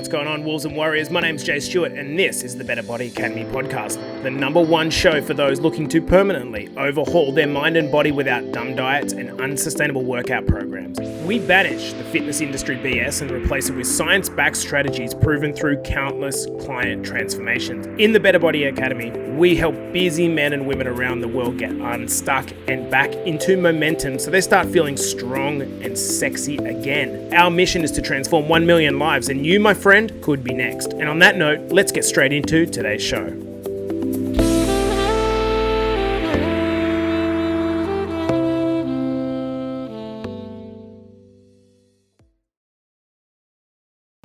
What's going on, Wolves and Warriors? My name's Jay Stewart, and this is the Better Body Academy podcast, the #1 show for those looking to permanently overhaul their mind and body without dumb diets and unsustainable workout programs. We banish the fitness industry BS and replace it with science-backed strategies proven through countless client transformations. In the Better Body Academy, we help busy men and women around the world get unstuck and back into momentum so they start feeling strong and sexy again. Our mission is to transform 1 million lives, and you, my friend, could be next. And on that note, let's get straight into today's show.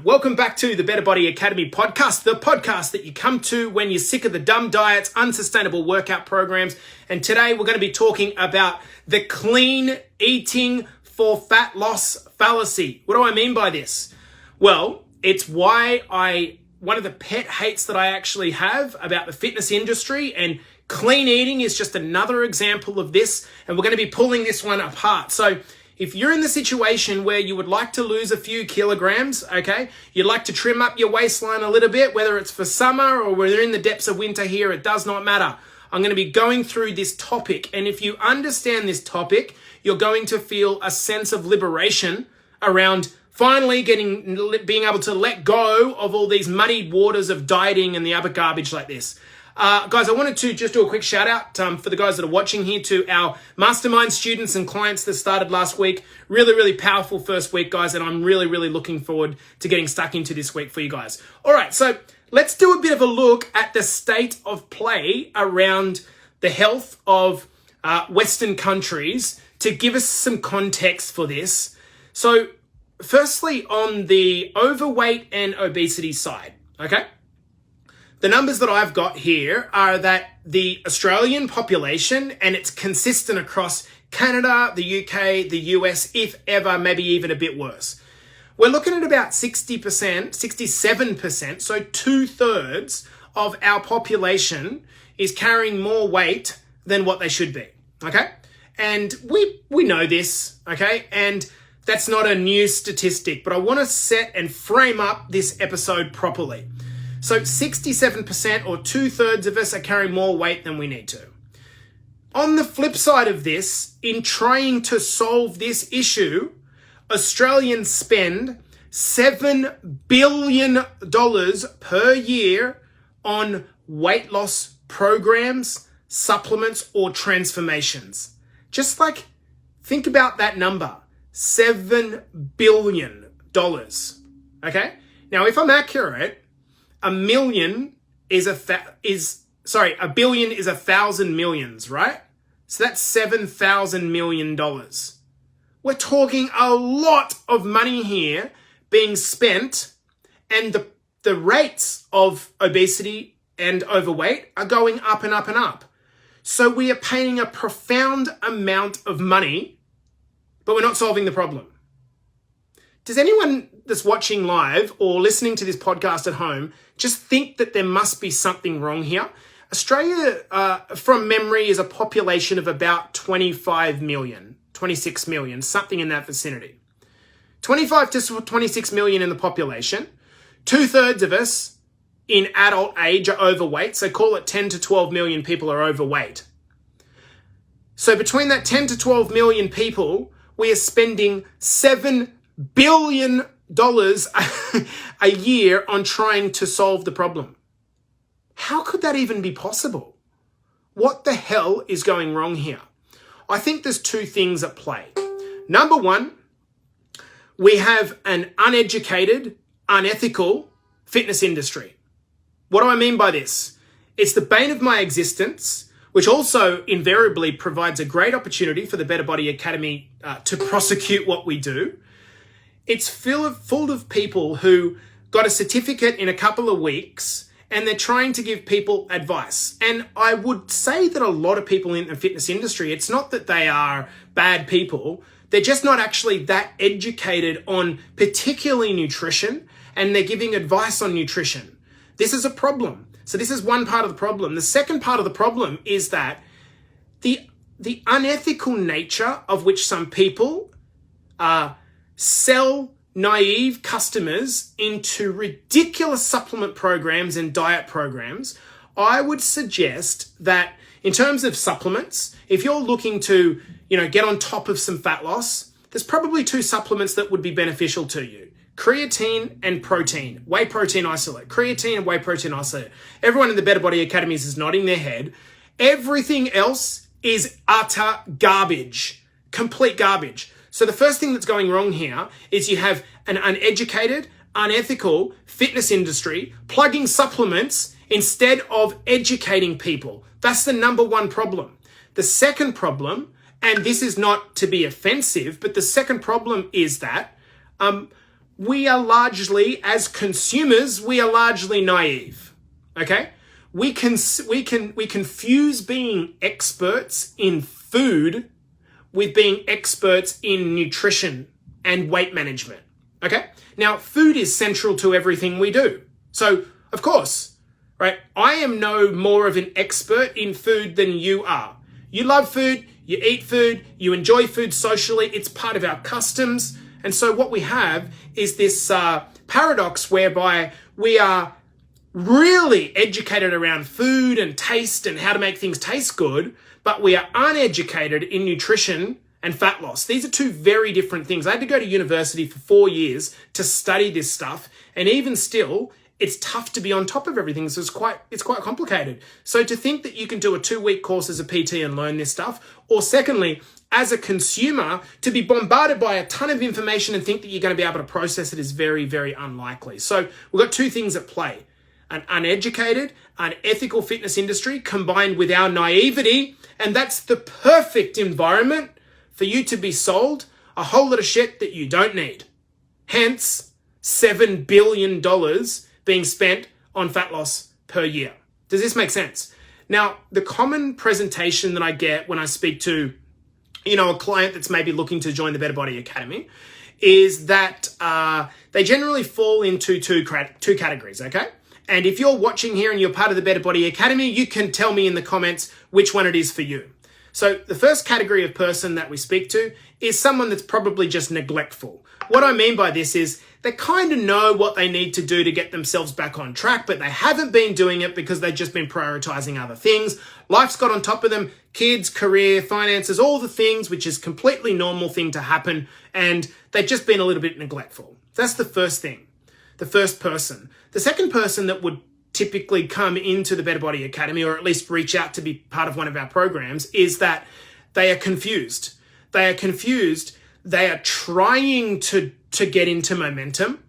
Welcome back to the Better Body Academy podcast, the podcast that you come to when you're sick of the dumb diets, unsustainable workout programs. And today we're going to be talking about the clean eating for fat loss fallacy. What do I mean by this? Well, it's one of the pet hates that I actually have about the fitness industry, and clean eating is just another example of this. And we're going to be pulling this one apart. So if you're in the situation where you would like to lose a few kilograms, okay, you'd like to trim up your waistline a little bit, whether it's for summer or we're in the depths of winter here, it does not matter. I'm going to be going through this topic. And if you understand this topic, you're going to feel a sense of liberation around finally being able to let go of all these muddied waters of dieting and the other garbage like this. Guys, I wanted to just do a quick shout out for the guys that are watching here to our mastermind students and clients that started last week. Really, really powerful first week, guys, and I'm really, really looking forward to getting stuck into this week for you guys. All right, so let's do a bit of a look at the state of play around the health of Western countries to give us some context for this. So firstly, on the overweight and obesity side, okay? The numbers that I've got here are that the Australian population, and it's consistent across Canada, the UK, the US, if ever, maybe even a bit worse. We're looking at about 60%, 67%, so 2/3 of our population is carrying more weight than what they should be, okay? And we know this, okay? And that's not a new statistic, but I want to set and frame up this episode properly. So 67% or 2/3 of us are carrying more weight than we need to. On the flip side of this, in trying to solve this issue, Australians spend $7 billion per year on weight loss programs, supplements, or transformations. Just like, think about that number, $7 billion, okay? Now, if I'm accurate, a billion is 1,000 millions, right? So that's $7,000 million. We're talking a lot of money here being spent, and the rates of obesity and overweight are going up and up and up. So we are paying a profound amount of money, but we're not solving the problem. Does anyone that's watching live or listening to this podcast at home just think that there must be something wrong here? Australia, from memory, is a population of about 25 million, 26 million, something in that vicinity. 25 to 26 million in the population. 2/3 of us in adult age are overweight, so call it 10 to 12 million people are overweight. So between that 10 to 12 million people, we are spending $7 billion a year on trying to solve the problem. How could that even be possible? What the hell is going wrong here? I think there's two things at play. Number one, we have an uneducated, unethical fitness industry. What do I mean by this? It's the bane of my existence, which also invariably provides a great opportunity for the Better Body Academy to prosecute what we do. It's full of people who got a certificate in a couple of weeks and they're trying to give people advice. And I would say that a lot of people in the fitness industry, it's not that they are bad people, they're just not actually that educated on particularly nutrition, and they're giving advice on nutrition. This is a problem. So this is one part of the problem. The second part of the problem is that the unethical nature of which some people sell naive customers into ridiculous supplement programs and diet programs, I would suggest that in terms of supplements, if you're looking to, get on top of some fat loss, there's probably two supplements that would be beneficial to you. Creatine and protein, whey protein isolate. Creatine and whey protein isolate. Everyone in the Better Body Academies is nodding their head. Everything else is utter garbage, complete garbage. So the first thing that's going wrong here is you have an uneducated, unethical fitness industry plugging supplements instead of educating people. That's the number one problem. The second problem, and this is not to be offensive, but the second problem is that we are largely, as consumers, we are largely naive. Okay? We confuse being experts in food with being experts in nutrition and weight management. Okay? Now, food is central to everything we do. So, of course, right? I am no more of an expert in food than you are. You love food, you eat food, you enjoy food socially. It's part of our customs. And so what we have is this paradox whereby we are really educated around food and taste and how to make things taste good, but we are uneducated in nutrition and fat loss. These are two very different things. I had to go to university for 4 years to study this stuff, and even still, it's tough to be on top of everything. So it's quite complicated. So to think that you can do a 2-week course as a PT and learn this stuff, or secondly, as a consumer, to be bombarded by a ton of information and think that you're going to be able to process it is very, very unlikely. So we've got two things at play. An uneducated, unethical fitness industry combined with our naivety, and that's the perfect environment for you to be sold a whole lot of shit that you don't need. Hence, $7 billion being spent on fat loss per year. Does this make sense? Now, the common presentation that I get when I speak to, a client that's maybe looking to join the Better Body Academy is that they generally fall into two categories, okay? And if you're watching here and you're part of the Better Body Academy, you can tell me in the comments which one it is for you. So the first category of person that we speak to is someone that's probably just neglectful. What I mean by this is they kind of know what they need to do to get themselves back on track, but they haven't been doing it because they've just been prioritizing other things. Life's got on top of them, kids, career, finances, all the things, which is completely normal thing to happen. And they've just been a little bit neglectful. That's the first thing, the first person. The second person that would typically come into the Better Body Academy, or at least reach out to be part of one of our programs, is that they are confused. They are confused. They are trying to get into momentum,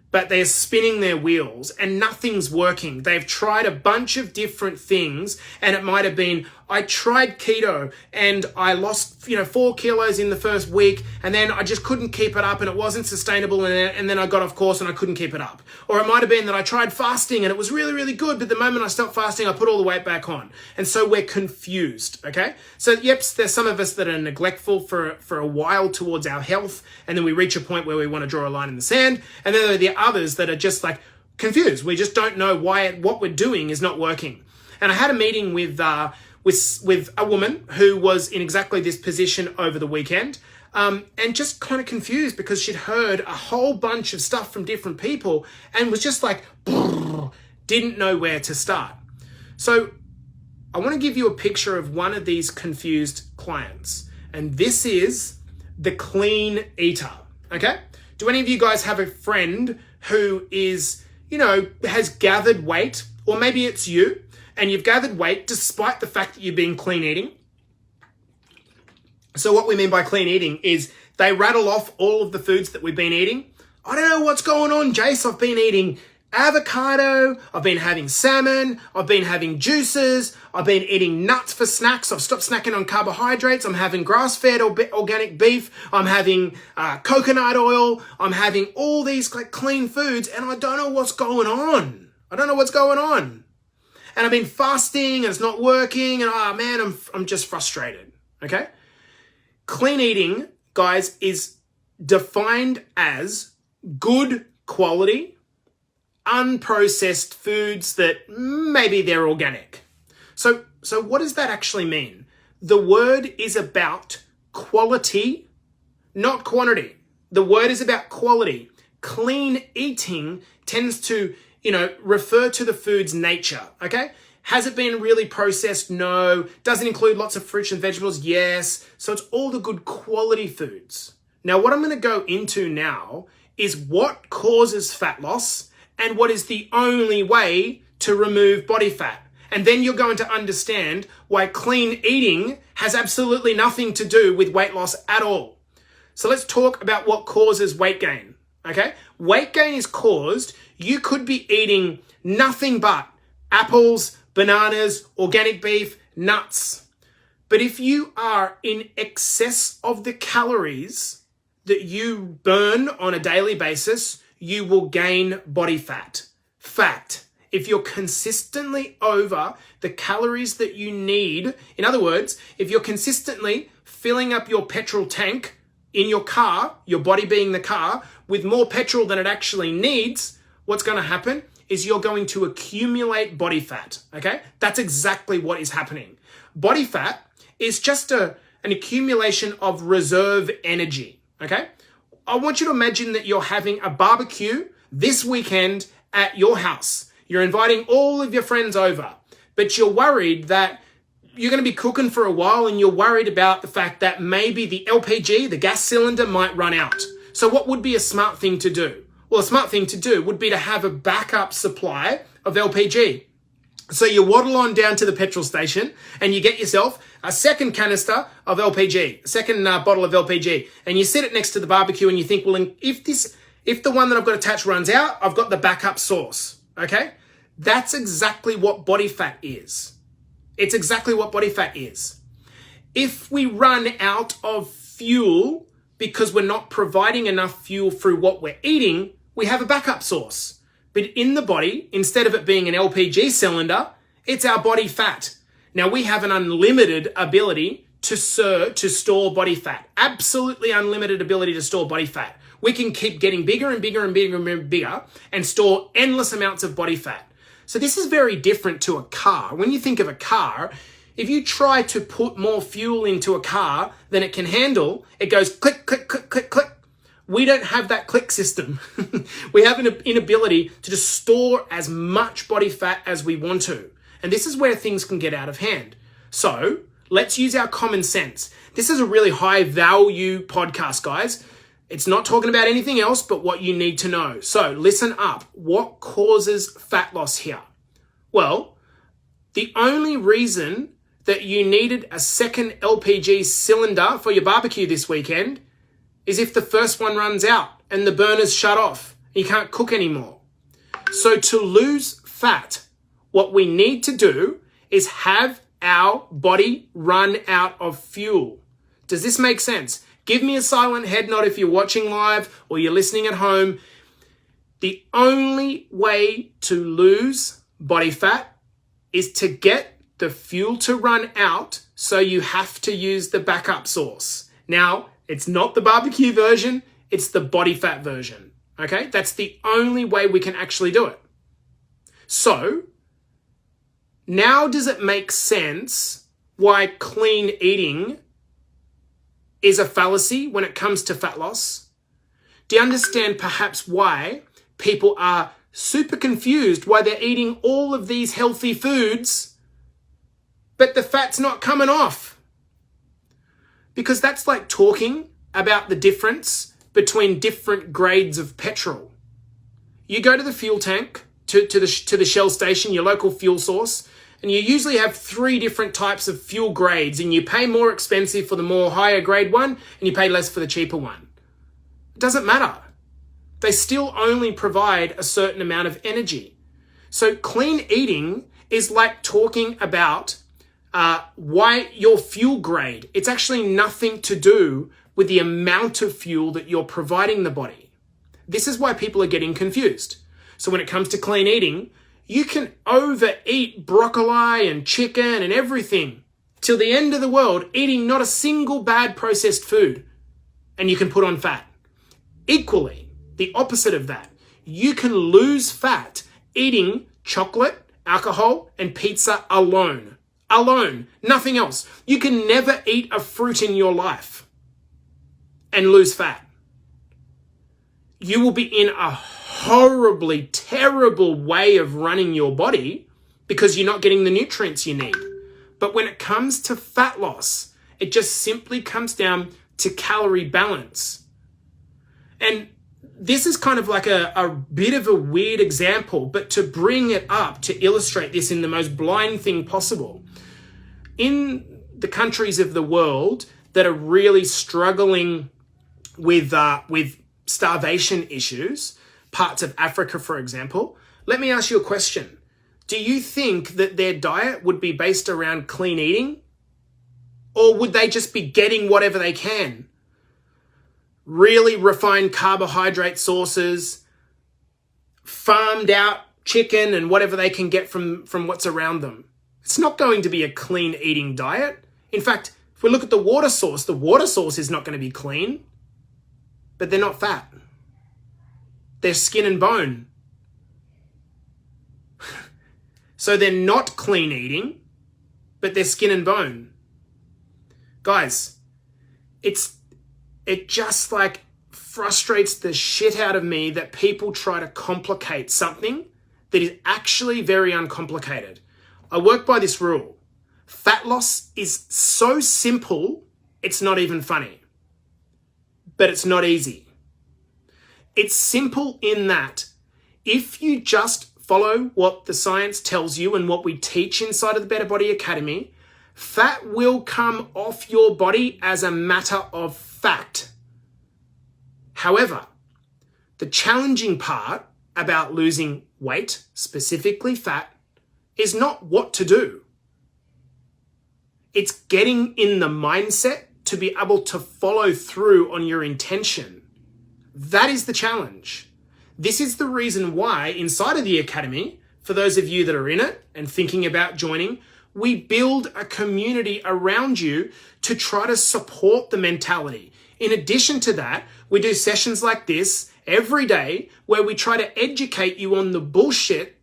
but they're spinning their wheels and nothing's working. They've tried a bunch of different things, and it might have been, I tried keto and I lost 4 kilos in the first week, and then I just couldn't keep it up and it wasn't sustainable, and then I got off course and I couldn't keep it up. Or it might have been that I tried fasting and it was really, really good, but the moment I stopped fasting, I put all the weight back on. And so we're confused, okay? So yep, there's some of us that are neglectful for a while towards our health, and then we reach a point where we want to draw a line in the sand, and then there are the others that are just like confused. We just don't know why what we're doing is not working. And I had a meeting with a woman who was in exactly this position over the weekend, and just kind of confused because she'd heard a whole bunch of stuff from different people and was just like, didn't know where to start. So I want to give you a picture of one of these confused clients, and this is the clean eater, okay? Do any of you guys have a friend who is, has gathered weight, or maybe it's you, and you've gathered weight despite the fact that you've been clean eating? So what we mean by clean eating is they rattle off all of the foods that we've been eating. I don't know what's going on, Jace. I've been eating avocado, I've been having salmon, I've been having juices, I've been eating nuts for snacks, I've stopped snacking on carbohydrates, I'm having grass-fed or organic beef, I'm having coconut oil, I'm having all these clean foods, and I don't know what's going on. And I've been fasting and it's not working, and I'm just frustrated, okay? Clean eating, guys, is defined as good quality, unprocessed foods that maybe they're organic. So what does that actually mean? The word is about quality, not quantity. The word is about quality. clean eating tends to, refer to the food's nature, okay? Has it been really processed? No. Does it include lots of fruits and vegetables? Yes. So it's all the good quality foods. Now, what I'm going to go into now is what causes fat loss and what is the only way to remove body fat. And then you're going to understand why clean eating has absolutely nothing to do with weight loss at all. So let's talk about what causes weight gain, okay? Weight gain is caused, you could be eating nothing but apples, bananas, organic beef, nuts. But if you are in excess of the calories that you burn on a daily basis, you will gain body fat. Fact. If you're consistently over the calories that you need, in other words, if you're consistently filling up your petrol tank in your car, your body being the car, with more petrol than it actually needs, what's going to happen is you're going to accumulate body fat, okay? That's exactly what is happening. Body fat is just an accumulation of reserve energy, okay? I want you to imagine that you're having a barbecue this weekend at your house. You're inviting all of your friends over, but you're worried that you're going to be cooking for a while and you're worried about the fact that maybe the LPG, the gas cylinder, might run out. So what would be a smart thing to do? Well, a smart thing to do would be to have a backup supply of LPG. So you waddle on down to the petrol station and you get yourself a second canister of LPG, a second bottle of LPG, and you sit it next to the barbecue and you think, well, if the one that I've got attached runs out, I've got the backup source, okay? That's exactly what body fat is. It's exactly what body fat is. If we run out of fuel because we're not providing enough fuel through what we're eating, we have a backup source. But in the body, instead of it being an LPG cylinder, it's our body fat. Now we have an unlimited ability to store body fat. Absolutely unlimited ability to store body fat. We can keep getting bigger and bigger and bigger and bigger and store endless amounts of body fat. So this is very different to a car. When you think of a car, if you try to put more fuel into a car than it can handle, it goes click, click, click, click, click. We don't have that click system. We have an inability to just store as much body fat as we want to. And this is where things can get out of hand. So let's use our common sense. This is a really high value podcast, guys. It's not talking about anything else but what you need to know. So listen up. What causes fat loss here? Well, the only reason that you needed a second LPG cylinder for your barbecue this weekend is if the first one runs out and the burner's shut off and you can't cook anymore. So to lose fat, what we need to do is have our body run out of fuel. Does this make sense? Give me a silent head nod if you're watching live or you're listening at home. The only way to lose body fat is to get the fuel to run out, so you have to use the backup source. Now, it's not the barbecue version, it's the body fat version, okay? That's the only way we can actually do it. So, now does it make sense why clean eating is a fallacy when it comes to fat loss? Do you understand perhaps why people are super confused why they're eating all of these healthy foods, but the fat's not coming off? Because that's like talking about the difference between different grades of petrol. You go to the fuel tank, to the Shell station, your local fuel source, and you usually have 3 different types of fuel grades, and you pay more expensive for the more higher grade one, and you pay less for the cheaper one. It doesn't matter. They still only provide a certain amount of energy. So clean eating is like talking about why your fuel grade. It's actually nothing to do with the amount of fuel that you're providing the body. This is why people are getting confused. So when it comes to clean eating, you can overeat broccoli and chicken and everything till the end of the world, eating not a single bad processed food, and you can put on fat. Equally, the opposite of that, you can lose fat eating chocolate, alcohol, and pizza alone. Alone, nothing else. You can never eat a fruit in your life and lose fat. you will be in a horribly terrible way of running your body because you're not getting the nutrients you need. But when it comes to fat loss, it just simply comes down to calorie balance. And this is kind of like a bit of a weird example, but to bring it up, to illustrate this in the most blind thing possible. In the countries of the world that are really struggling with starvation issues, parts of Africa, for example, let me ask you a question. Do you think that their diet would be based around clean eating? Or would they just be getting whatever they can? Really refined carbohydrate sources, farmed out chicken and whatever they can get from what's around them. It's not going to be a clean eating diet. In fact, if we look at the water source is not going to be clean, but they're not fat. They're skin and bone. So they're not clean eating, but they're skin and bone. Guys, it just like frustrates the shit out of me that people try to complicate something that is actually very uncomplicated. I work by this rule. Fat loss is so simple, it's not even funny. But it's not easy. It's simple in that if you just follow what the science tells you and what we teach inside of the Better Body Academy, fat will come off your body as a matter of fact. However, the challenging part about losing weight, specifically fat, is not what to do. It's getting in the mindset to be able to follow through on your intention. That is the challenge. This is the reason why inside of the Academy, for those of you that are in it and thinking about joining, we build a community around you to try to support the mentality. In addition to that, we do sessions like this every day where we try to educate you on the bullshit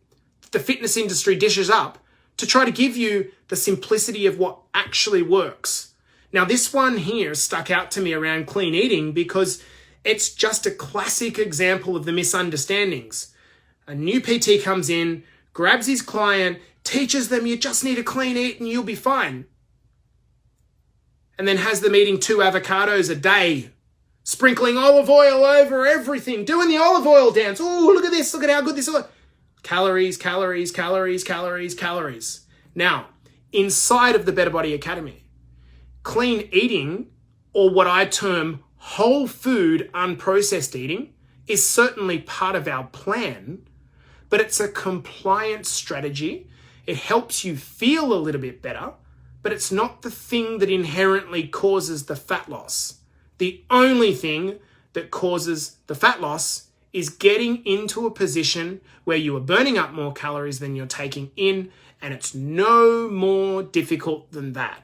the fitness industry dishes up to try to give you the simplicity of what actually works. Now, this one here stuck out to me around clean eating because it's just a classic example of the misunderstandings. A new PT comes in, grabs his client, teaches them you just need to clean eat and you'll be fine. And then has them eating 2 avocados a day, sprinkling olive oil over everything, doing the olive oil dance. Oh, look at this, look at how good this is. Calories, calories, calories, calories, calories. Now, inside of the Better Body Academy, clean eating, or what I term whole food unprocessed eating, is certainly part of our plan, but it's a compliance strategy. It helps you feel a little bit better, but it's not the thing that inherently causes the fat loss. The only thing that causes the fat loss is getting into a position where you are burning up more calories than you're taking in, and it's no more difficult than that.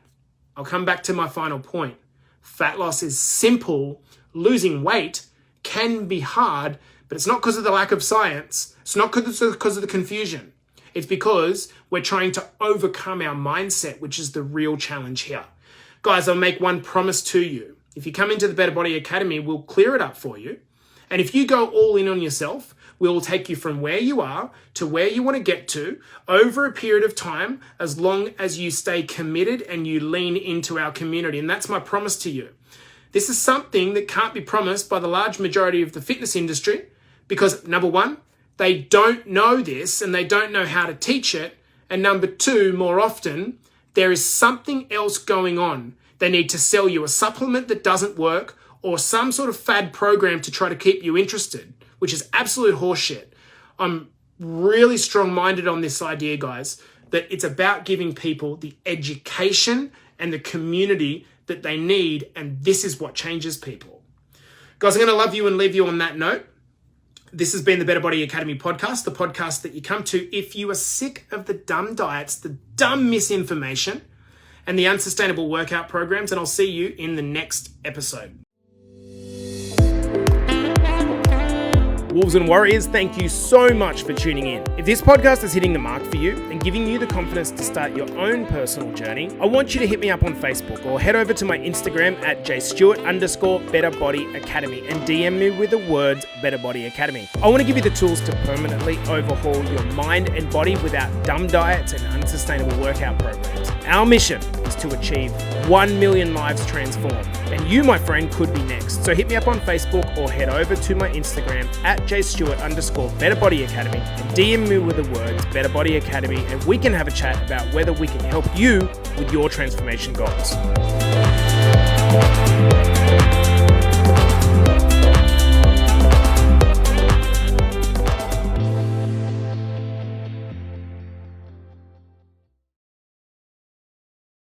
I'll come back to my final point. Fat loss is simple. Losing weight can be hard, but it's not because of the lack of science. It's not because of the confusion. It's because we're trying to overcome our mindset, which is the real challenge here. Guys, I'll make one promise to you. If you come into the Better Body Academy, we'll clear it up for you. And if you go all in on yourself, we will take you from where you are to where you want to get to over a period of time, as long as you stay committed and you lean into our community. And that's my promise to you. This is something that can't be promised by the large majority of the fitness industry because, number one, they don't know this and they don't know how to teach it. And number two, more often, there is something else going on. They need to sell you a supplement that doesn't work or some sort of fad program to try to keep you interested, which is absolute horseshit. I'm really strong-minded on this idea, guys, that it's about giving people the education and the community that they need, and this is what changes people. Guys, I'm going to love you and leave you on that note. This has been the Better Body Academy podcast, the podcast that you come to if you are sick of the dumb diets, the dumb misinformation, and the unsustainable workout programs, and I'll see you in the next episode. Wolves and Warriors, thank you so much for tuning in. If this podcast is hitting the mark for you and giving you the confidence to start your own personal journey, I want you to hit me up on Facebook or head over to my Instagram at jstewart_BetterBodyAcademy and DM me with the words Better Body Academy. I want to give you the tools to permanently overhaul your mind and body without dumb diets and unsustainable workout programs. Our mission is to achieve 1 million lives transformed, and you, my friend, could be next. So hit me up on Facebook or head over to my Instagram at jstewart_BetterBodyAcademy and DM me with the words Better Body Academy, and we can have a chat about whether we can help you with your transformation goals.